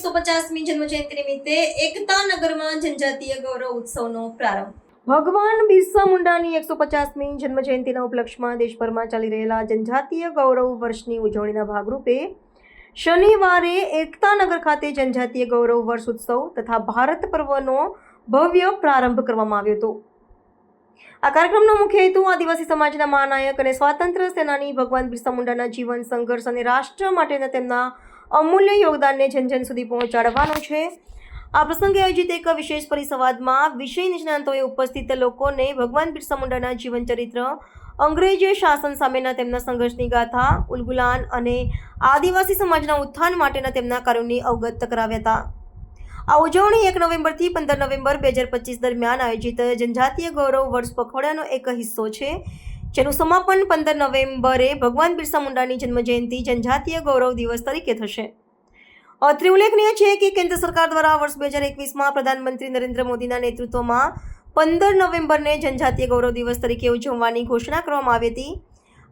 150મી જન્મજયંતિ નિમિત્તે એકતાનગરમાં જનજાતીય ગૌરવ ઉત્સવનો પ્રારંભ. ભગવાન બિરસા મુંડાની 150મી જન્મજયંતિના ઉપલક્ષમાં દેશભરમાં ચાલી રહેલા જનજાતીય ગૌરવ વર્ષની ઉજવણીના ભાગરૂપે શનિવારે એકતાનગર ખાતે જનજાતીય ગૌરવ વર્ષ ઉત્સવ તથા ભારત પર્વનો ભવ્ય પ્રારંભ કરવામાં આવ્યો હતો. આ કાર્યક્રમનો મુખ્ય હેતુ આદિવાસી સમાજના મહાનાયક અને સ્વાતંત્ર્ય સેનાની ભગવાન બિરસા મુંડાના જીવન, સંઘર્ષ અને રાષ્ટ્ર માટેના તેમના અમૂલ્ય યોગદાનને જન સુધી પહોંચાડવાનો છે. આ પ્રસંગે આયોજિત એક વિશેષ પરિસંવાદમાં વિષય નિષ્ણાંતોએ ઉપસ્થિત લોકોને ભગવાન બિરસા મુંડાના જીવન ચરિત્ર, અંગ્રેજી શાસન સામેના તેમના સંઘર્ષની ગાથા, ઉલગુલાન અને આદિવાસી સમાજના ઉત્થાન માટેના તેમના કાર્યોની અવગત કરાવ્યા હતા. આ ઉજવણી 1 નવેમ્બરથી 15 નવેમ્બર 2025 દરમિયાન આયોજિત જનજાતીય ગૌરવ વર્ષ પખવાડિયાનો એક હિસ્સો છે, જેનું સમાપન 15 નવેમ્બરે ભગવાન બિરસા મુંડાની જન્મજયંતિ જનજાતીય ગૌરવ દિવસ તરીકે થશે. અત્રે ઉલ્લેખનીય છે કે કેન્દ્ર સરકાર દ્વારા વર્ષ 2021માં પ્રધાનમંત્રી નરેન્દ્ર મોદીના નેતૃત્વમાં 15 નવેમ્બરને જનજાતીય ગૌરવ દિવસ તરીકે ઉજવવાની ઘોષણા કરવામાં આવી હતી.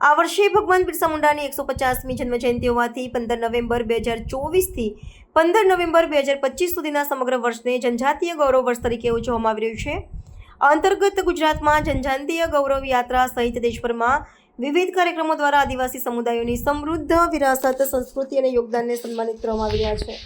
આ વર્ષે ભગવાન બિરસા મુંડાની 150મી જન્મજયંતિ હોવાથી 15 નવેમ્બર 2024થી 15 નવેમ્બર 2025 સુધીના સમગ્ર વર્ષને જનજાતીય ગૌરવ વર્ષ તરીકે ઉજવવામાં આવી રહ્યું છે. અંતર્ગત ગુજરાતમાં જનજાતીય ગૌરવ યાત્રા સહિત દેશભરમાં વિવિધ કાર્યક્રમો દ્વારા આદિવાસી સમુદાયોની સમૃદ્ધ વિરાસત, સંસ્કૃતિ અને યોગદાનને સન્માનિત કરવામાં આવી રહ્યા છે.